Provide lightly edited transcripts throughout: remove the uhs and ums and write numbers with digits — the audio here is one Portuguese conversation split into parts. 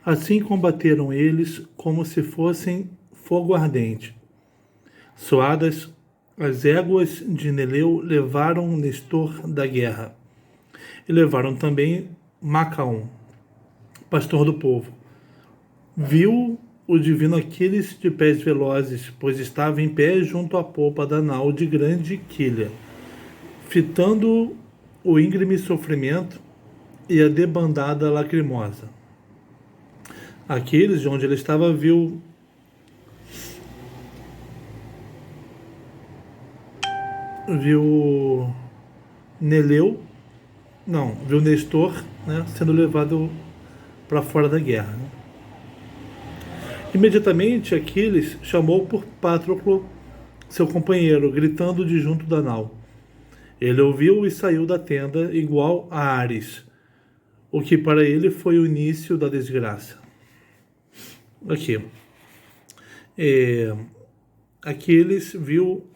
Assim combateram eles como se fossem fogo ardente. Suadas as éguas de Neleu levaram Nestor da guerra. E levaram também Macaon, pastor do povo. Viu o divino Aquiles de pés velozes, pois estava em pé junto à polpa da nau de grande quilha, fitando o íngreme sofrimento e a debandada lacrimosa. Aquiles, de onde ele estava, viu Neleu, não, viu Nestor, né, sendo levado para fora da guerra. Né? Imediatamente Aquiles chamou por Patroclo, seu companheiro, gritando de junto da nau. Ele ouviu e saiu da tenda igual a Ares, o que para ele foi o início da desgraça. Aqui. Aquiles viu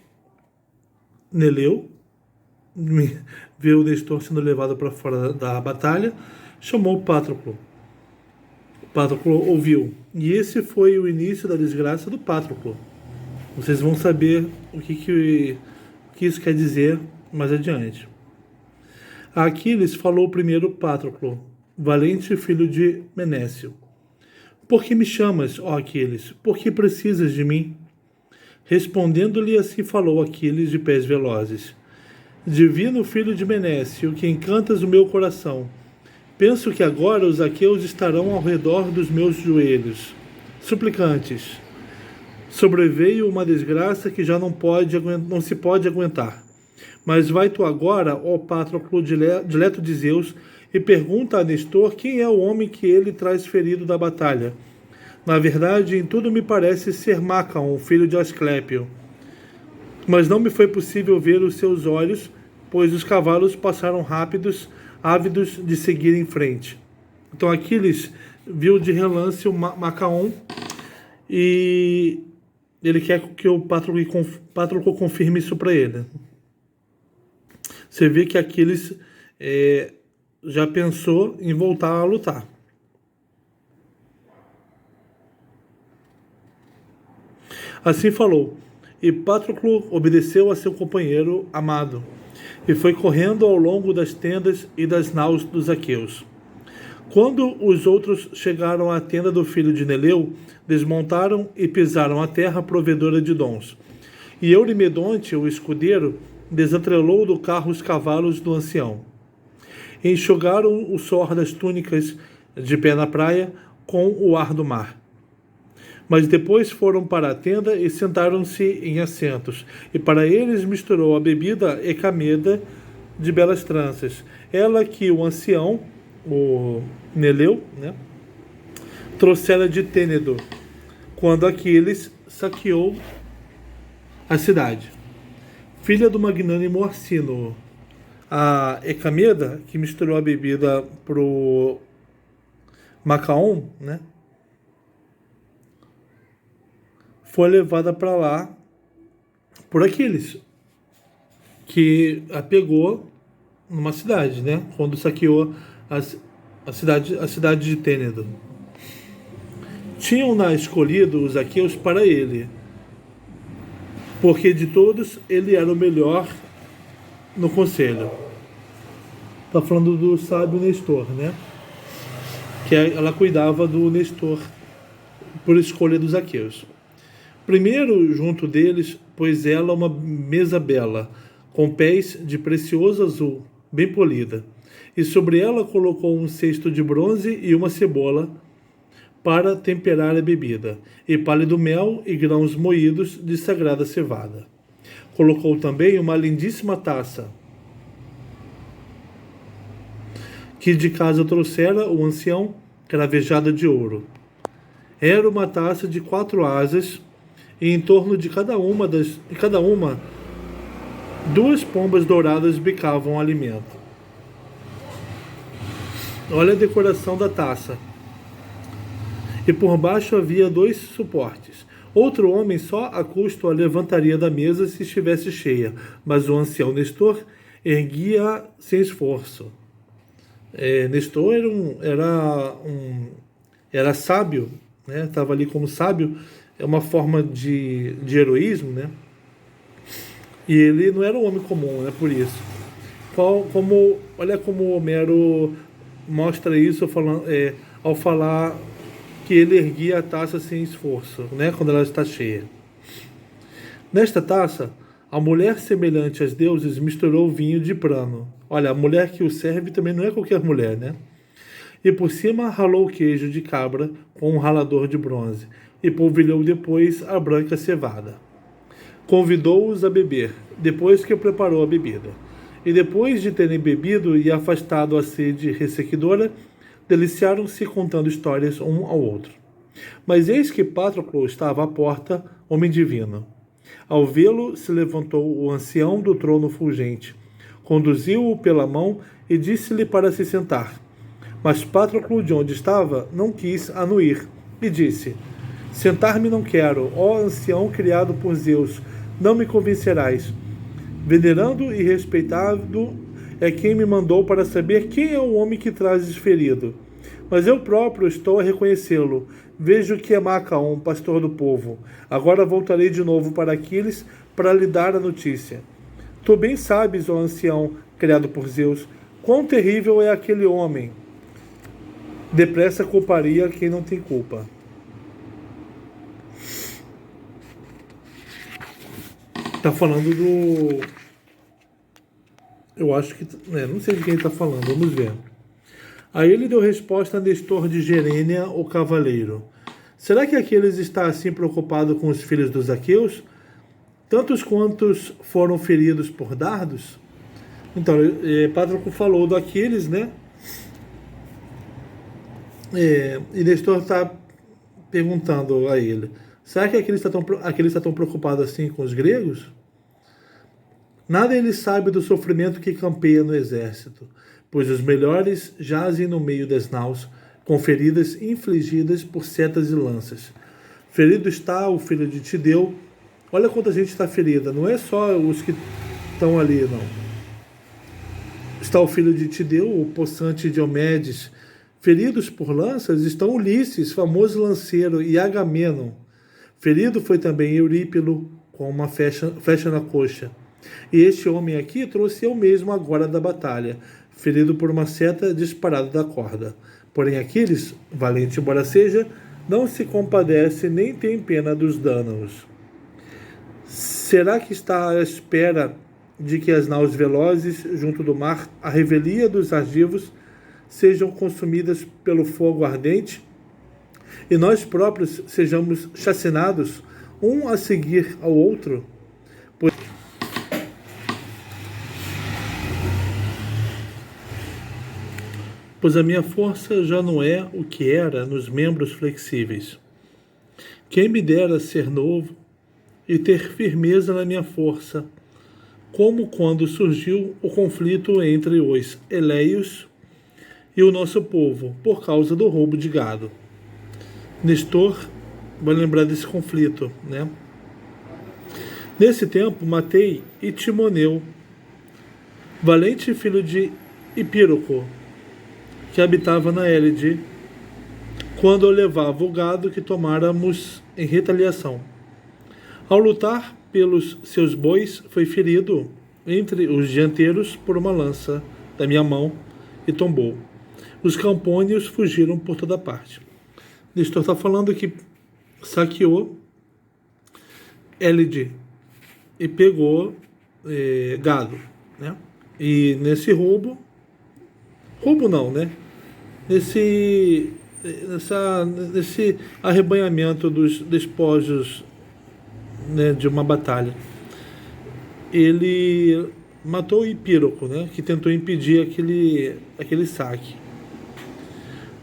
Neleu, viu Nestor sendo levado para fora da batalha, chamou Patroclo. Patroclo ouviu. E esse foi o início da desgraça do Patroclo. Vocês vão saber o que isso quer dizer mais adiante. A Aquiles falou primeiro Patroclo, valente filho de Menécio. Por que me chamas, ó Aquiles? Por que precisas de mim? Respondendo-lhe assim falou Aquiles de pés velozes. Divino filho de Menécio, que encantas o meu coração, penso que agora os aqueus estarão ao redor dos meus joelhos, suplicantes. Sobreveio uma desgraça que já não se pode aguentar. Mas vai tu agora, ó Patroclo, dileto de Zeus, e pergunta a Nestor quem é o homem que ele traz ferido da batalha. Na verdade, em tudo me parece ser Macaon, filho de Asclépio. Mas não me foi possível ver os seus olhos, pois os cavalos passaram rápidos, ávidos de seguir em frente. Então Aquiles viu de relance o Macaon e ele quer que o Patroclo confirme isso para ele. Você vê que Aquiles já pensou em voltar a lutar. Assim falou, e Patroclo obedeceu a seu companheiro amado, e foi correndo ao longo das tendas e das naus dos aqueus. Quando os outros chegaram à tenda do filho de Neleu, desmontaram e pisaram a terra provedora de dons. E Eurimedonte, o escudeiro, desatrelou do carro os cavalos do ancião. Enxugaram o suor das túnicas de pé na praia com o ar do mar. Mas depois foram para a tenda e sentaram-se em assentos, e para eles misturou a bebida Ecameda de belas tranças, ela que o ancião, o Neleu, né, trouxera de Tênedo, quando Aquiles saqueou a cidade. Filha do magnânimo Arsínoe, a Ecameda, que misturou a bebida pro Macaon, né, foi levada para lá por Aquiles, que a pegou numa cidade, né? Quando saqueou a cidade de Tênedo. Tinham-na escolhido os aqueus para ele, porque de todos ele era o melhor no conselho. Está falando do sábio Nestor, né? Que ela cuidava do Nestor por escolha dos aqueus. Primeiro, junto deles, pôs ela uma mesa bela, com pés de precioso azul, bem polida, e sobre ela colocou um cesto de bronze e uma cebola para temperar a bebida, e pálido mel e grãos moídos de sagrada cevada. Colocou também uma lindíssima taça, que de casa trouxera o ancião, cravejada de ouro. Era uma taça de 4 asas, e em torno de cada uma 2 pombas douradas bicavam o alimento. Olha a decoração da taça. E por baixo havia 2 suportes. Outro homem só a custo a levantaria da mesa se estivesse cheia, mas o ancião Nestor erguia sem esforço. Nestor era um era sábio, né? Estava ali como sábio, é uma forma de heroísmo, né? E ele não era um homem comum, né? Por isso. Olha como Homero mostra isso falando, ao falar que ele erguia a taça sem esforço, né? Quando ela está cheia. Nesta taça, a mulher semelhante aos deuses misturou vinho de prano. Olha, a mulher que o serve também não é qualquer mulher, né? E por cima ralou o queijo de cabra com um ralador de bronze, e polvilhou depois a branca cevada. Convidou-os a beber, depois que preparou a bebida. E depois de terem bebido e afastado a sede ressequidora, deliciaram-se contando histórias um ao outro. Mas eis que Patroclo estava à porta, homem divino. Ao vê-lo, se levantou o ancião do trono fulgente, conduziu-o pela mão e disse-lhe para se sentar. Mas Patroclo, de onde estava, não quis anuir, e disse: Sentar-me não quero, ó ancião criado por Zeus, não me convencerás. Venerando e respeitado é quem me mandou para saber quem é o homem que trazes ferido. Mas eu próprio estou a reconhecê-lo. Vejo que é Macaon, pastor do povo. Agora voltarei de novo para Aquiles para lhe dar a notícia. Tu bem sabes, ó ancião, criado por Zeus, quão terrível é aquele homem. Depressa culparia quem não tem culpa. Está falando do... Eu acho que... não sei de quem está falando, vamos ver. Aí ele deu resposta a Nestor de Gerênia, o cavaleiro. Será que Aquiles está assim preocupado com os filhos dos aqueus? Tantos quantos foram feridos por dardos? Então, Patroclo falou do Aquiles, né? E Nestor está perguntando a ele: será que Aquiles está tão preocupado assim com os gregos? Nada ele sabe do sofrimento que campeia no exército, pois os melhores jazem no meio das naus, com feridas infligidas por setas e lanças. Ferido está o filho de Tideu. Olha quanta gente está ferida, não é só os que estão ali, não. Está o filho de Tideu, o possante Diomedes. Feridos por lanças estão Ulisses, famoso lanceiro, e Agamenon. Ferido foi também Eurípilo, com uma flecha na coxa. E este homem aqui trouxe eu mesmo agora da batalha, ferido por uma seta disparada da corda. Porém Aquiles, valente embora seja, não se compadece nem tem pena dos danos. Será que está à espera de que as naus velozes junto do mar, a revelia dos argivos, sejam consumidas pelo fogo ardente, e nós próprios sejamos chacinados, um a seguir ao outro? Pois a minha força já não é o que era nos membros flexíveis. Quem me dera ser novo e ter firmeza na minha força, como quando surgiu o conflito entre os eleios e o nosso povo, por causa do roubo de gado. Nestor vai lembrar desse conflito, né? Nesse tempo, matei Itimoneu, valente filho de Hipíroco, que habitava na Élide, quando eu levava o gado que tomáramos em retaliação. Ao lutar pelos seus bois, foi ferido entre os dianteiros por uma lança da minha mão e tombou. Os campônios fugiram por toda parte. Nestor está falando que saqueou Élide e pegou gado, né? E nesse roubo não, né? Nesse arrebanhamento dos despojos, né, de uma batalha, ele matou Hipíroco, né, que tentou impedir aquele saque.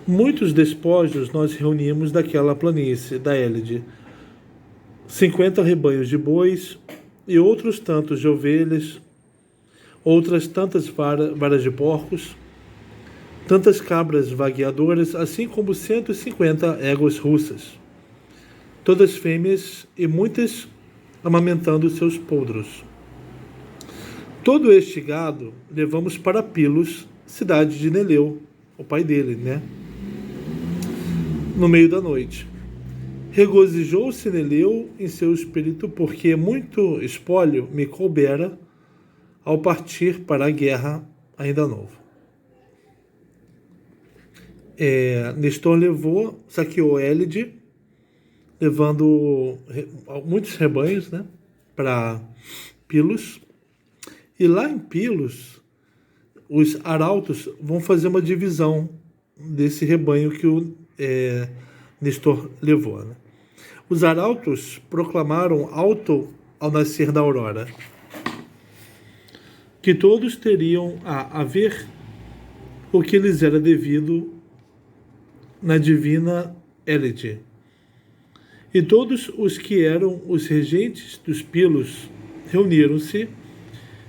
Muitos despojos nós reunimos daquela planície da Élide, 50 rebanhos de bois e outros tantos de ovelhas, outras tantas varas de porcos, tantas cabras vagueadoras, assim como 150 éguas russas, todas fêmeas e muitas amamentando seus podros. Todo este gado levamos para Pilos, cidade de Neleu, o pai dele, né? no meio da noite. Regozijou-se Neleu em seu espírito, porque muito espólio me coubera ao partir para a guerra ainda novo. Nestor saqueou Élide, levando muitos rebanhos, né, para Pilos. E lá em Pilos, os arautos vão fazer uma divisão desse rebanho que o Nestor levou. Né? Os arautos proclamaram alto ao nascer da aurora que todos teriam a haver o que lhes era devido na divina Élide. E todos os que eram os regentes dos Pilos reuniram-se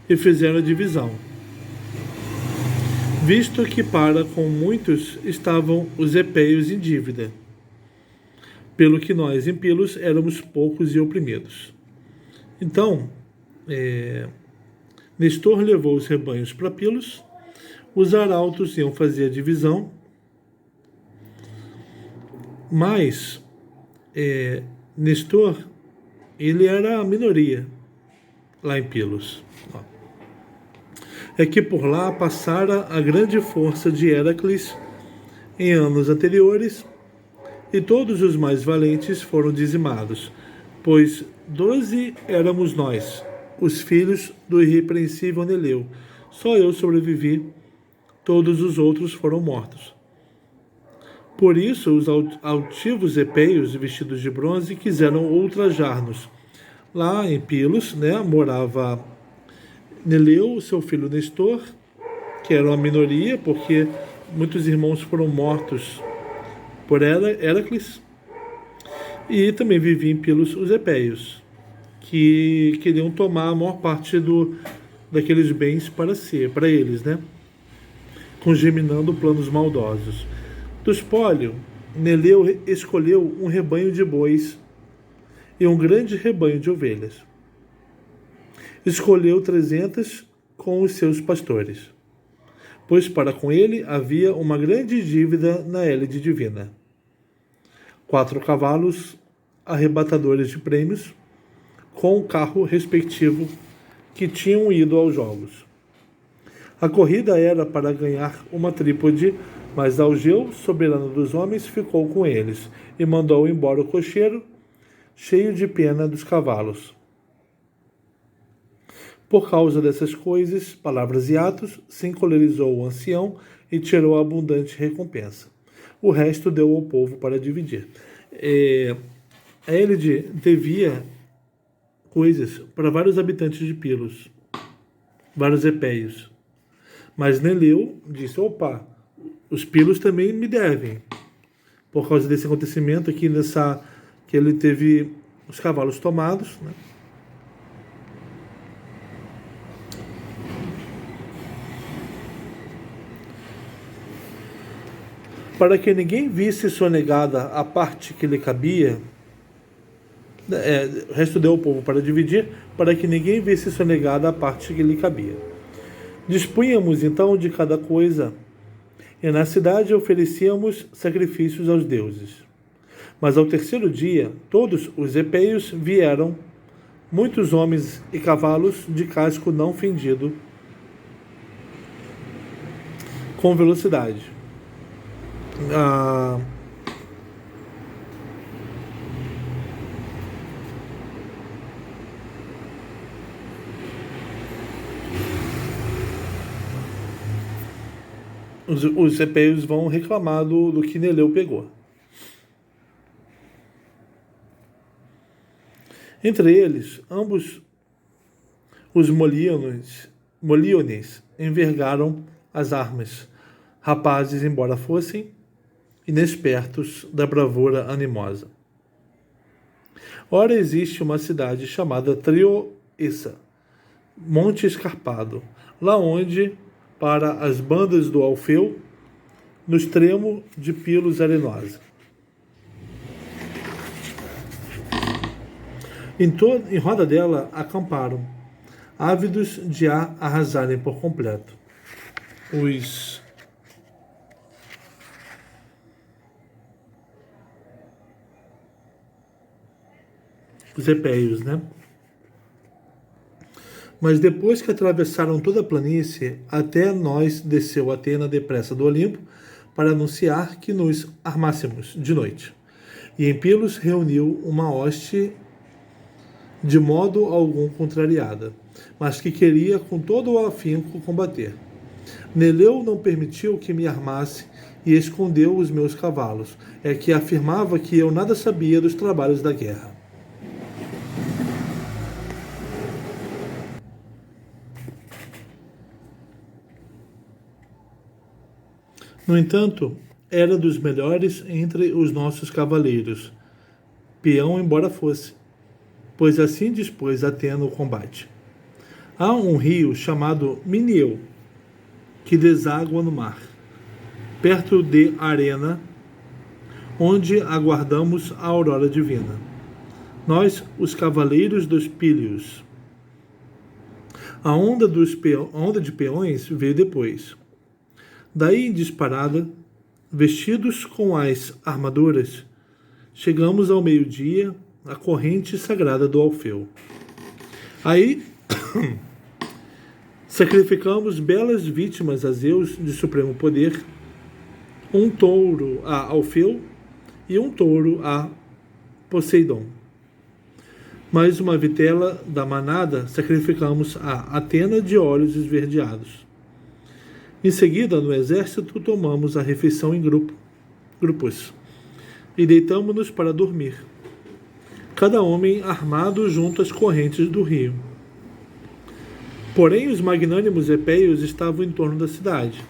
e fizeram a divisão, visto que para com muitos estavam os epeios em dívida, pelo que nós em Pilos éramos poucos e oprimidos. Então, Nestor levou os rebanhos para Pilos, os arautos iam fazer a divisão, mas Nestor, ele era a minoria lá em Pilos. É que por lá passara a grande força de Héracles em anos anteriores, e todos os mais valentes foram dizimados, pois 12 éramos nós, os filhos do irrepreensível Neleu. Só eu sobrevivi, todos os outros foram mortos. Por isso, os altivos epeios vestidos de bronze quiseram ultrajar-nos. Lá em Pilos, né, morava Neleu, seu filho Nestor, que era uma minoria, porque muitos irmãos foram mortos por Héracles. E também viviam em Pilos os epeios, que queriam tomar a maior parte daqueles bens para eles, né? Congeminando planos maldosos. Do espólio, Neleu escolheu um rebanho de bois e um grande rebanho de ovelhas. Escolheu 300 com os seus pastores, pois para com ele havia uma grande dívida na Élide divina. 4 cavalos arrebatadores de prêmios, com o carro respectivo que tinham ido aos jogos. A corrida era para ganhar uma trípode, mas Algeu, soberano dos homens, ficou com eles e mandou embora o cocheiro, cheio de pena dos cavalos. Por causa dessas coisas, palavras e atos, se encolerizou o ancião e tirou a abundante recompensa. O resto deu ao povo para dividir. A Élide devia coisas para vários habitantes de Pilos, vários epeios. Mas Neleu disse, opa, os Pilos também me devem. Por causa desse acontecimento aqui, que ele teve os cavalos tomados, né? Para que ninguém visse sonegada a parte que lhe cabia, o resto deu ao povo para dividir, para que ninguém visse sonegada a parte que lhe cabia. Dispunhamos então de cada coisa, e na cidade oferecíamos sacrifícios aos deuses. Mas ao terceiro dia, todos os epeios vieram, muitos homens e cavalos de casco não fendido, com velocidade. Os epeios vão reclamar do que Neleu pegou. Entre eles, ambos os moliones envergaram as armas, rapazes, embora fossem inexpertos da bravura animosa. Ora, existe uma cidade chamada Trioessa, Monte Escarpado, lá onde, para as bandas do Alfeu, no extremo de Pilos Arenosa. Em roda dela acamparam, ávidos de a arrasarem por completo. os epéios, né? Mas depois que atravessaram toda a planície, até nós desceu Atena depressa do Olimpo para anunciar que nos armássemos de noite. E em Pilos reuniu uma hoste de modo algum contrariada, mas que queria com todo o afinco combater. Neleu não permitiu que me armasse e escondeu os meus cavalos, é que afirmava que eu nada sabia dos trabalhos da guerra. No entanto, era dos melhores entre os nossos cavaleiros, peão embora fosse, pois assim dispôs Atena o combate. Há um rio chamado Minieu, que deságua no mar, perto de Arena, onde aguardamos a aurora divina. Nós, os cavaleiros dos Pílios. A onda de peões veio depois. Daí, em disparada, vestidos com as armaduras, chegamos ao meio-dia à corrente sagrada do Alfeu. Aí sacrificamos belas vítimas a Zeus de supremo poder, um touro a Alfeu e um touro a Poseidon. Mais uma vitela da manada sacrificamos a Atena de olhos esverdeados. Em seguida, no exército, tomamos a refeição em grupos e deitamo-nos para dormir, cada homem armado junto às correntes do rio. Porém, os magnânimos epéios estavam em torno da cidade,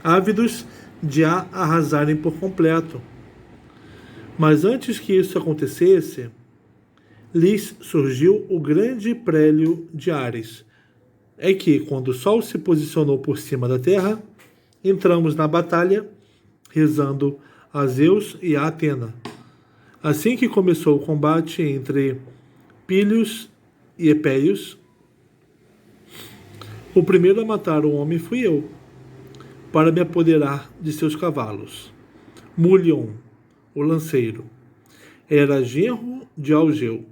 ávidos de a arrasarem por completo. Mas antes que isso acontecesse, lhes surgiu o grande prélio de Ares. É que, quando o sol se posicionou por cima da terra, entramos na batalha, rezando a Zeus e a Atena. Assim que começou o combate entre Pílios e Epéios, o primeiro a matar o homem fui eu, para me apoderar de seus cavalos. Mulion, o lanceiro, era genro de Algeu.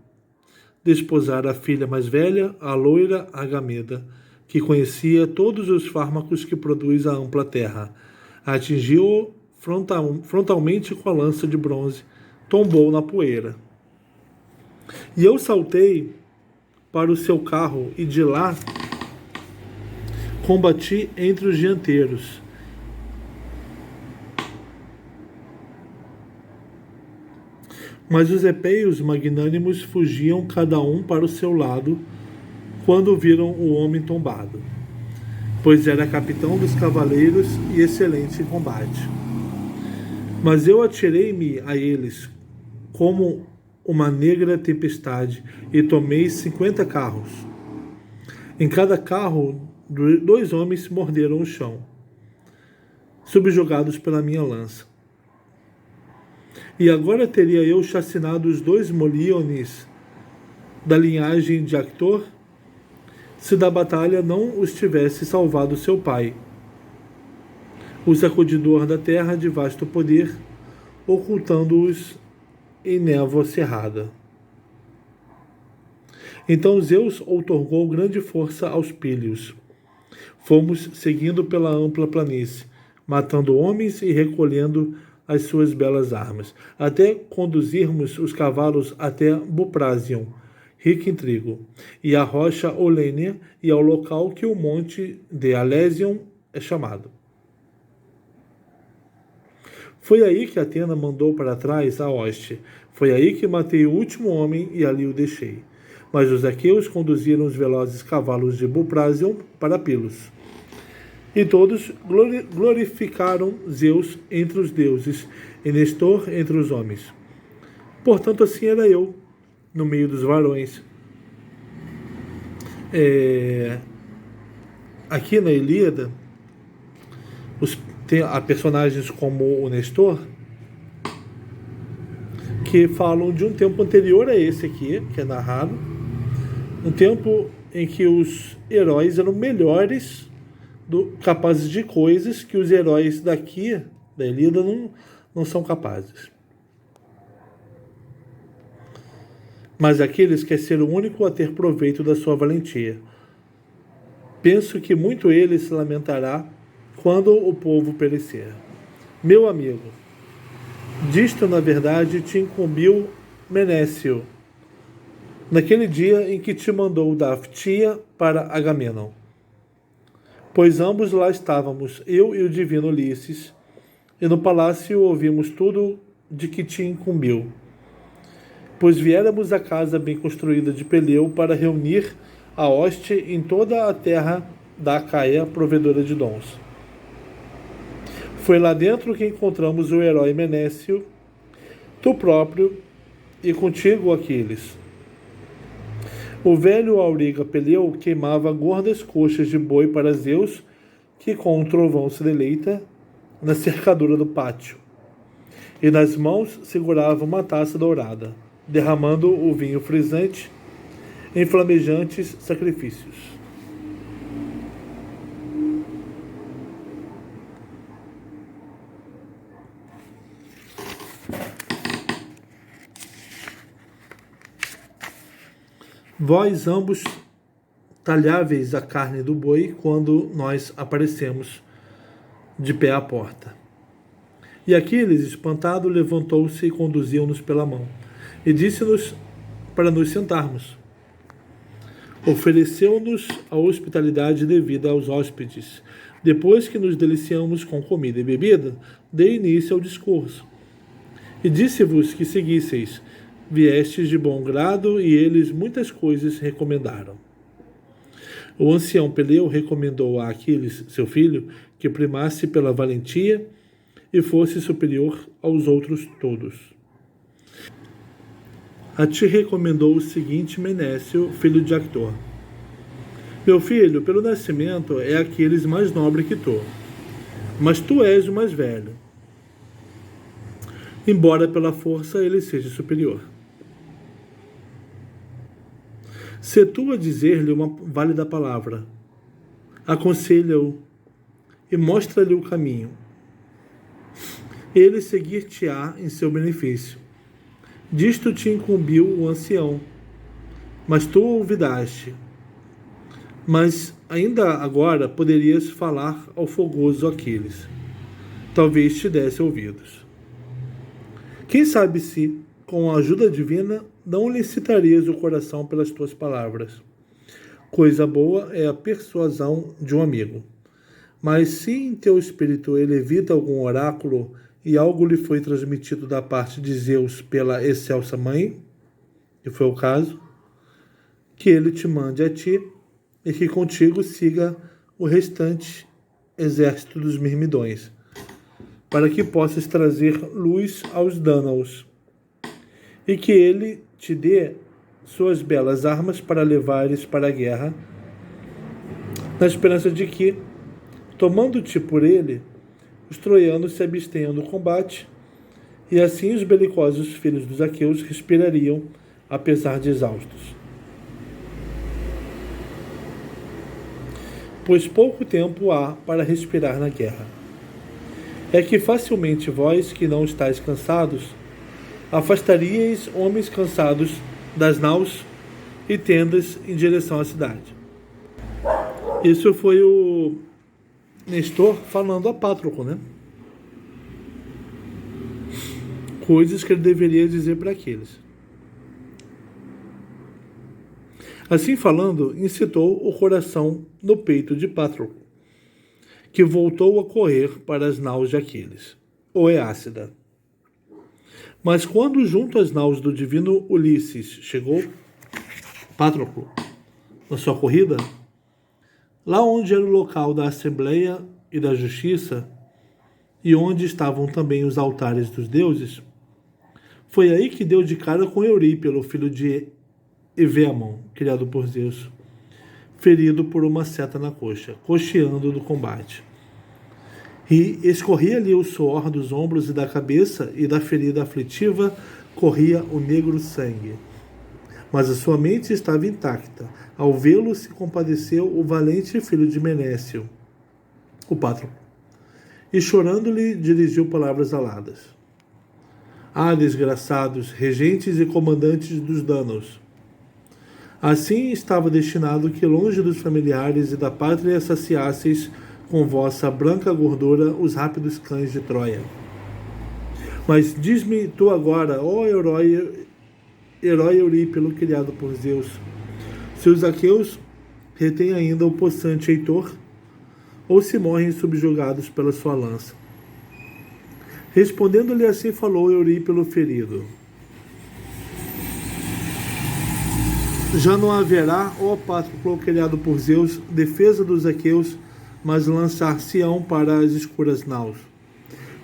Desposara a filha mais velha, a loira Agameda, que conhecia todos os fármacos que produz a ampla terra. Atingiu-o frontalmente com a lança de bronze, tombou na poeira. E eu saltei para o seu carro e de lá combati entre os dianteiros. Mas os epéios magnânimos fugiam cada um para o seu lado quando viram o homem tombado, pois era capitão dos cavaleiros e excelente em combate. Mas eu atirei-me a eles como uma negra tempestade e tomei 50 carros. Em cada carro, 2 homens morderam o chão, subjugados pela minha lança. E agora teria eu chacinado os 2 Moliones da linhagem de Actor, se da batalha não os tivesse salvado seu pai, o sacudidor da terra de vasto poder, ocultando-os em névoa cerrada. Então Zeus outorgou grande força aos Pílios. Fomos seguindo pela ampla planície, matando homens e recolhendo as suas belas armas, até conduzirmos os cavalos até Buprásion, rica em trigo, e a rocha Olênia, e ao local que o monte de Alésion é chamado. Foi aí que Atena mandou para trás a hoste. Foi aí que matei o último homem e ali o deixei. Mas os aqueus conduziram os velozes cavalos de Buprásion para Pilos. E todos glorificaram Zeus entre os deuses e Nestor entre os homens. Portanto, assim era eu, no meio dos varões. Aqui na Ilíada, há personagens como o Nestor, que falam de um tempo anterior a esse aqui, que é narrado, um tempo em que os heróis eram melhores, capazes de coisas que os heróis daqui, da Ilíada, não são capazes. mas Aquiles quer ser o único a ter proveito da sua valentia. Penso que muito ele se lamentará quando o povo perecer. Meu amigo, disto, na verdade, te incumbiu Menécio, naquele dia em que te mandou da Ftia para Agamenon. Pois ambos lá estávamos, eu e o divino Ulisses, e no palácio ouvimos tudo de que te incumbiu. Pois viéramos à casa bem construída de Peleu para reunir a hoste em toda a terra da Acaia, provedora de dons. Foi lá dentro que encontramos o herói Menécio, tu próprio, e contigo Aquiles. O velho auriga Peleu queimava gordas coxas de boi para Zeus, que com um trovão se deleita, na cercadura do pátio, e nas mãos segurava uma taça dourada, derramando o vinho frisante em flamejantes sacrifícios. Vós ambos talháveis a carne do boi quando nós aparecemos de pé à porta. E Aquiles, espantado, levantou-se e conduziu-nos pela mão, e disse-nos para nos sentarmos. Ofereceu-nos a hospitalidade devida aos hóspedes. Depois que nos deliciamos com comida e bebida, dei início ao discurso. E disse-vos que seguisseis. Viestes de bom grado, e eles muitas coisas recomendaram. O ancião Peleu recomendou a Aquiles, seu filho, que primasse pela valentia e fosse superior aos outros todos. A ti recomendou o seguinte Menécio, filho de Actor. Meu filho, pelo nascimento, é Aquiles mais nobre que tu, mas tu és o mais velho, embora pela força ele seja superior. Se tu a dizer-lhe uma válida palavra, aconselha-o e mostra-lhe o caminho. Ele seguir-te-á em seu benefício. Disto te incumbiu o ancião, mas tu olvidaste. Mas ainda agora poderias falar ao fogoso Aquiles. Talvez te desse ouvidos. Quem sabe se, com a ajuda divina, não lhe excitarias o coração pelas tuas palavras. Coisa boa é a persuasão de um amigo. Mas se em teu espírito ele evita algum oráculo e algo lhe foi transmitido da parte de Zeus pela excelsa mãe, que foi o caso, que ele te mande a ti e que contigo siga o restante exército dos Mirmidões, para que possas trazer luz aos Dânaos, e que ele te dê suas belas armas para levares para a guerra, na esperança de que, tomando-te por ele, os troianos se abstenham do combate, e assim os belicosos filhos dos aqueus respirariam, apesar de exaustos. Pois pouco tempo há para respirar na guerra. É que facilmente vós, que não estáis cansados, afastaríeis homens cansados das naus e tendas em direção à cidade. Isso foi o Nestor falando a Pátroclo, né? Coisas que ele deveria dizer para Aquiles. Assim falando, incitou o coração no peito de Pátroclo, que voltou a correr para as naus de Aquiles, ou Eácida. Mas quando junto às naus do divino Ulisses chegou Pátroclo, na sua corrida, lá onde era o local da Assembleia e da Justiça, e onde estavam também os altares dos deuses, foi aí que deu de cara com Eurípilo, filho de Evéamon, criado por Zeus, ferido por uma seta na coxa, coxeando do combate. E escorria-lhe o suor dos ombros e da cabeça, e da ferida aflitiva corria o negro sangue. Mas a sua mente estava intacta. Ao vê-lo se compadeceu o valente filho de Menécio, o Pátroclo, e chorando lhe dirigiu palavras aladas. Ah, desgraçados, regentes e comandantes dos danos! Assim estava destinado que longe dos familiares e da pátria saciasseis com vossa branca gordura os rápidos cães de Troia. Mas diz-me tu agora, ó herói Eurípilo criado por Zeus, se os aqueus retêm ainda o possante Heitor, ou se morrem subjugados pela sua lança. Respondendo-lhe assim falou Eurípilo ferido. Já não haverá, ó Patroclo criado por Zeus, defesa dos aqueus, mas lançar-se-ão para as escuras naus.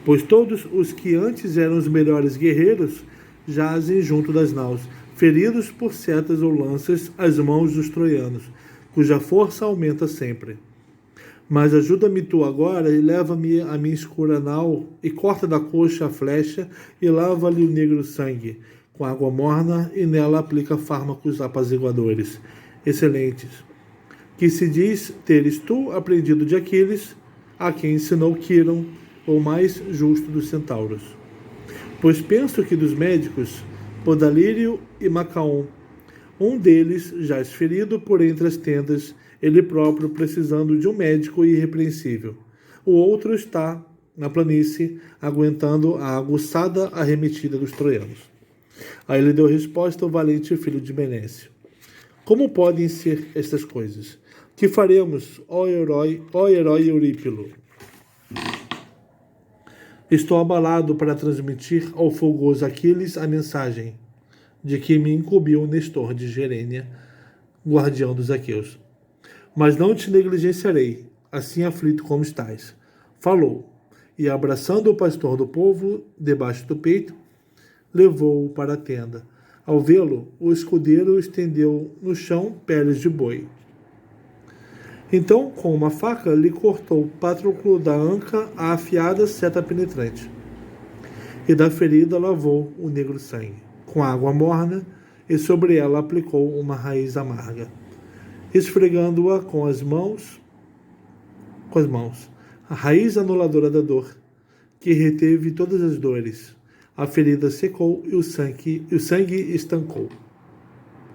Pois todos os que antes eram os melhores guerreiros jazem junto das naus, feridos por setas ou lanças às mãos dos troianos, cuja força aumenta sempre. Mas ajuda-me tu agora e leva-me a minha escura nau e corta da coxa a flecha e lava-lhe o negro sangue com água morna e nela aplica fármacos apaziguadores excelentes, que se diz teres tu aprendido de Aquiles, a quem ensinou Quiron, o mais justo dos centauros. Pois penso que dos médicos, Podalírio e Macaon, um deles jaz ferido por entre as tendas, ele próprio precisando de um médico irrepreensível. O outro está na planície, aguentando a aguçada arremetida dos troianos. Aí lhe deu resposta o valente filho de Benécio. Como podem ser estas coisas? Que faremos, ó herói Eurípilo? Estou abalado para transmitir ao fogoso Aquiles a mensagem de que me incumbiu Nestor de Gerênia, guardião dos aqueus. Mas não te negligenciarei, assim aflito como estás. Falou, e abraçando o pastor do povo, debaixo do peito, levou-o para a tenda. Ao vê-lo, o escudeiro estendeu no chão peles de boi. Então, com uma faca, lhe cortou Patroclo da anca a afiada seta penetrante. E da ferida lavou o negro sangue, com água morna, e sobre ela aplicou uma raiz amarga, esfregando-a com as mãos, a raiz anuladora da dor, que reteve todas as dores. A ferida secou e o sangue estancou.